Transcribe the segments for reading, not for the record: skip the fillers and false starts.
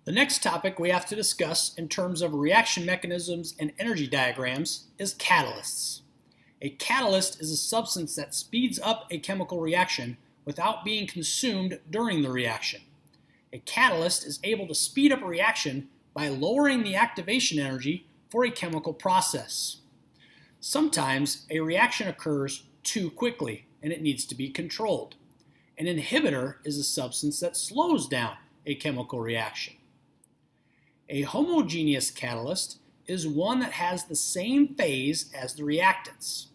The next topic we have to discuss in terms of reaction mechanisms and energy diagrams is catalysts. A catalyst is a substance that speeds up a chemical reaction without being consumed during the reaction. A catalyst is able to speed up a reaction by lowering the activation energy for a chemical process. Sometimes a reaction occurs too quickly and it needs to be controlled. An inhibitor is a substance that slows down a chemical reaction. A homogeneous catalyst is one that has the same phase as the reactants,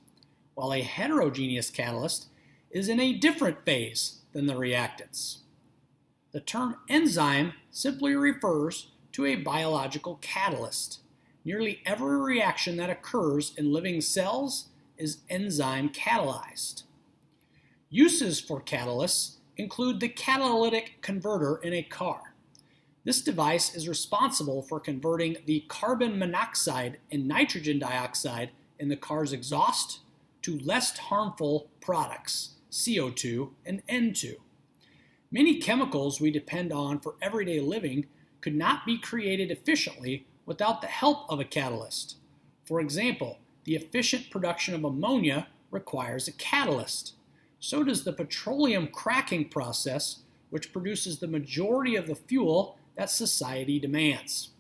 while a heterogeneous catalyst is in a different phase than the reactants. The term enzyme simply refers to a biological catalyst. Nearly every reaction that occurs in living cells is enzyme catalyzed. Uses for catalysts include the catalytic converter in a car. This device is responsible for converting the carbon monoxide and nitrogen dioxide in the car's exhaust to less harmful products, CO2 and N2. Many chemicals we depend on for everyday living could not be created efficiently without the help of a catalyst. For example, the efficient production of ammonia requires a catalyst. So does the petroleum cracking process, which produces the majority of the fuel that society demands.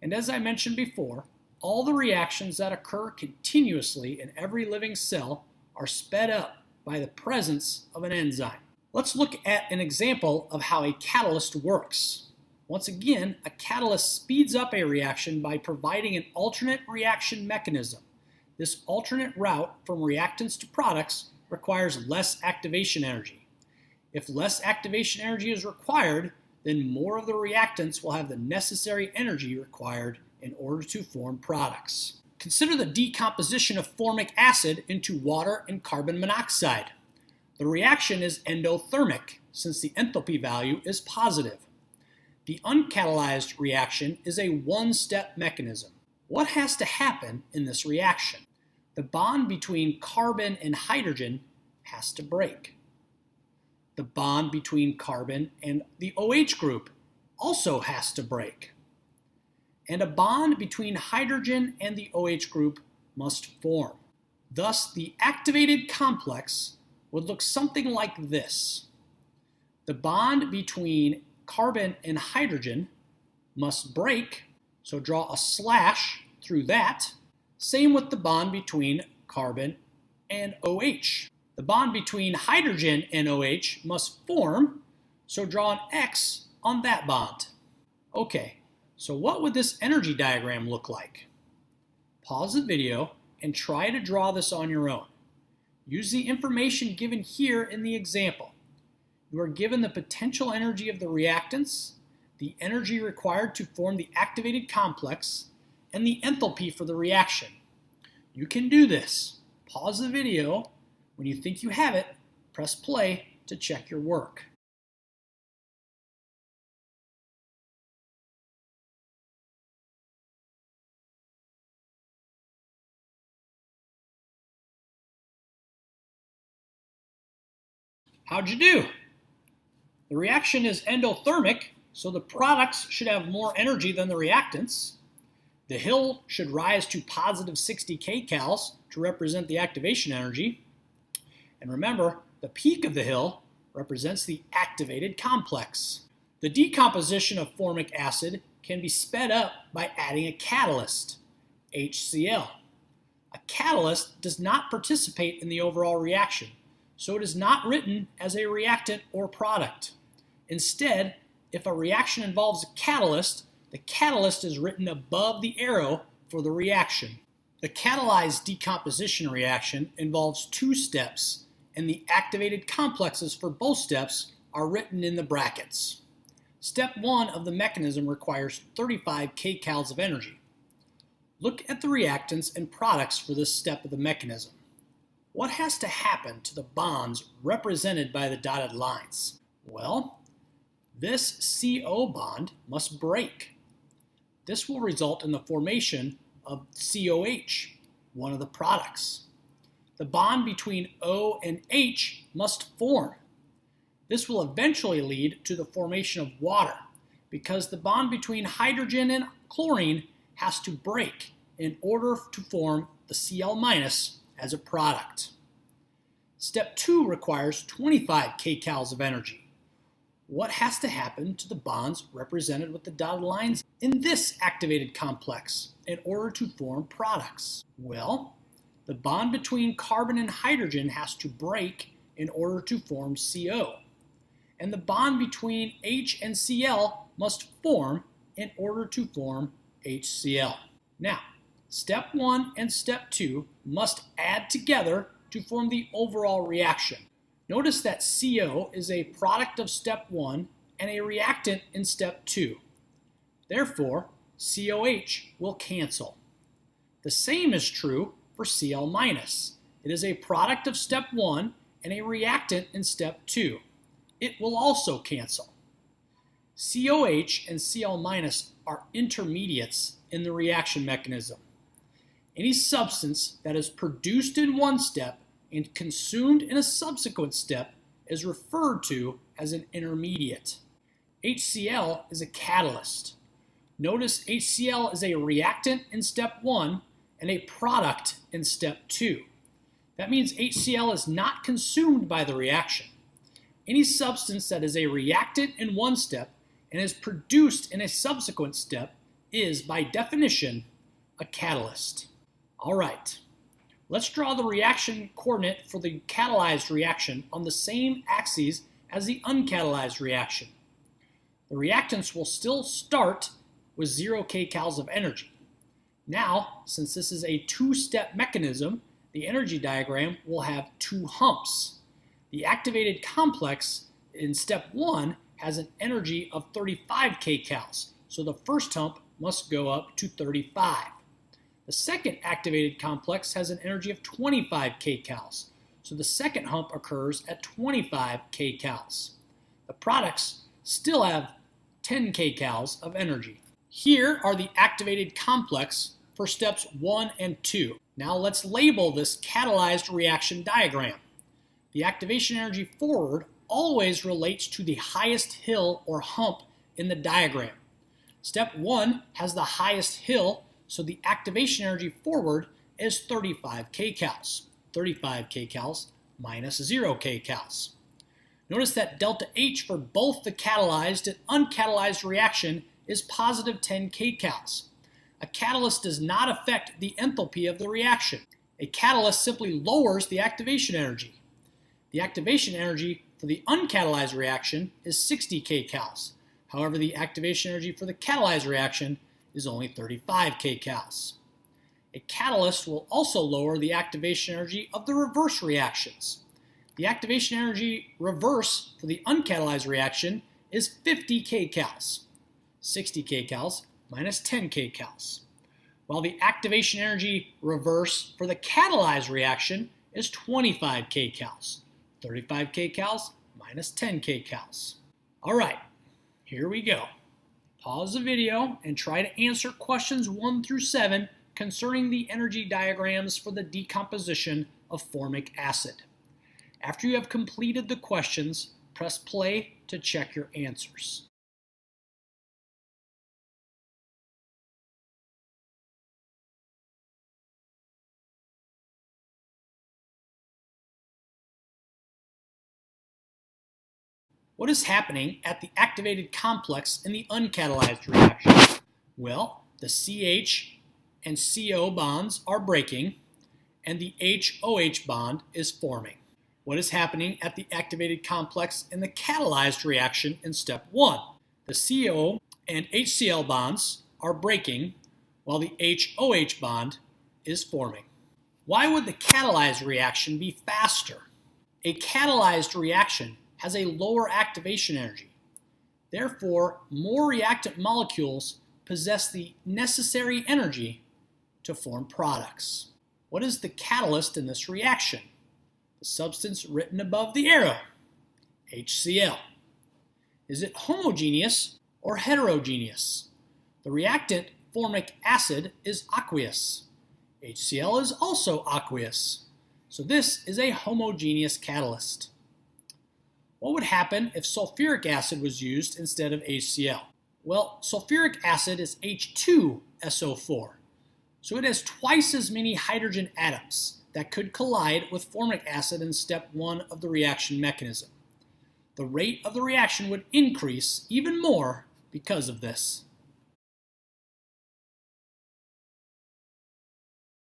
And as I mentioned before, all the reactions that occur continuously in every living cell are sped up by the presence of an enzyme. Let's look at an example of how a catalyst works. Once again, a catalyst speeds up a reaction by providing an alternate reaction mechanism. This alternate route from reactants to products requires less activation energy. If less activation energy is required, then more of the reactants will have the necessary energy required in order to form products. Consider the decomposition of formic acid into water and carbon monoxide. The reaction is endothermic, since the enthalpy value is positive. The uncatalyzed reaction is a one-step mechanism. What has to happen in this reaction? The bond between carbon and hydrogen has to break. The bond between carbon and the OH group also has to break. And a bond between hydrogen and the OH group must form. Thus, the activated complex would look something like this. The bond between carbon and hydrogen must break, so draw a slash through that. Same with the bond between carbon and OH. The bond between hydrogen and OH must form, so draw an X on that bond. Okay, so what would this energy diagram look like? Pause the video and try to draw this on your own. Use the information given here in the example. You are given the potential energy of the reactants, the energy required to form the activated complex, and the enthalpy for the reaction. You can do this. Pause the video. When you think you have it, press play to check your work. How'd you do? The reaction is endothermic, so the products should have more energy than the reactants. The hill should rise to positive 60 kcals to represent the activation energy. And remember, the peak of the hill represents the activated complex. The decomposition of formic acid can be sped up by adding a catalyst, HCl. A catalyst does not participate in the overall reaction, so it is not written as a reactant or product. Instead, if a reaction involves a catalyst, the catalyst is written above the arrow for the reaction. The catalyzed decomposition reaction involves two steps, and the activated complexes for both steps are written in the brackets. Step 1 of the mechanism requires 35 kcals of energy. Look at the reactants and products for this step of the mechanism. What has to happen to the bonds represented by the dotted lines? Well, this CO bond must break. This will result in the formation of COH, one of the products. The bond between O and H must form. This will eventually lead to the formation of water because the bond between hydrogen and chlorine has to break in order to form the Cl- as a product. Step 2 requires 25 kcals of energy. What has to happen to the bonds represented with the dotted lines in this activated complex in order to form products? Well, the bond between carbon and hydrogen has to break in order to form CO. And the bond between H and Cl must form in order to form HCl. Now, step 1 and step 2 must add together to form the overall reaction. Notice that CO is a product of step 1 and a reactant in step 2. Therefore, COH will cancel. The same is true for Cl-. It is a product of step 1 and a reactant in step 2. It will also cancel. COH and Cl- are intermediates in the reaction mechanism. Any substance that is produced in one step and consumed in a subsequent step is referred to as an intermediate. HCl is a catalyst. Notice HCl is a reactant in step 1 and a product in step 2. That means HCl is not consumed by the reaction. Any substance that is a reactant in one step and is produced in a subsequent step is, by definition, a catalyst. All right, let's draw the reaction coordinate for the catalyzed reaction on the same axes as the uncatalyzed reaction. The reactants will still start with 0 kcals of energy. Now, since this is a two-step mechanism, the energy diagram will have two humps. The activated complex in step 1 has an energy of 35 kcals, so the first hump must go up to 35. The second activated complex has an energy of 25 kcals, so the second hump occurs at 25 kcals. The products still have 10 kcals of energy. Here are the activated complex for steps 1 and 2. Now let's label this catalyzed reaction diagram. The activation energy forward always relates to the highest hill or hump in the diagram. Step 1 has the highest hill, so the activation energy forward is 35 kcals. 35 kcals minus 0 kcals. Notice that delta H for both the catalyzed and uncatalyzed reaction is positive 10 kcals. A catalyst does not affect the enthalpy of the reaction. A catalyst simply lowers the activation energy. The activation energy for the uncatalyzed reaction is 60 kcals. However, the activation energy for the catalyzed reaction is only 35 kcals. A catalyst will also lower the activation energy of the reverse reactions. The activation energy reverse for the uncatalyzed reaction is 50 kcals. 60 kcals minus 10 kcals. While the activation energy reverse for the catalyzed reaction is 25 kcals. 35 kcals minus 10 kcals. All right, here we go. Pause the video and try to answer questions 1 through 7 concerning the energy diagrams for the decomposition of formic acid. After you have completed the questions, press play to check your answers. What is happening at the activated complex in the uncatalyzed reaction? Well, the CH and CO bonds are breaking, and the HOH bond is forming. What is happening at the activated complex in the catalyzed reaction in step 1? The CO and HCl bonds are breaking, while the HOH bond is forming. Why would the catalyzed reaction be faster? A catalyzed reaction has a lower activation energy. Therefore, more reactant molecules possess the necessary energy to form products. What is the catalyst in this reaction? The substance written above the arrow, HCl. Is it homogeneous or heterogeneous? The reactant formic acid is aqueous. HCl is also aqueous. So this is a homogeneous catalyst. What would happen if sulfuric acid was used instead of HCl? Well, sulfuric acid is H2SO4, so it has twice as many hydrogen atoms that could collide with formic acid in step 1 of the reaction mechanism. The rate of the reaction would increase even more because of this.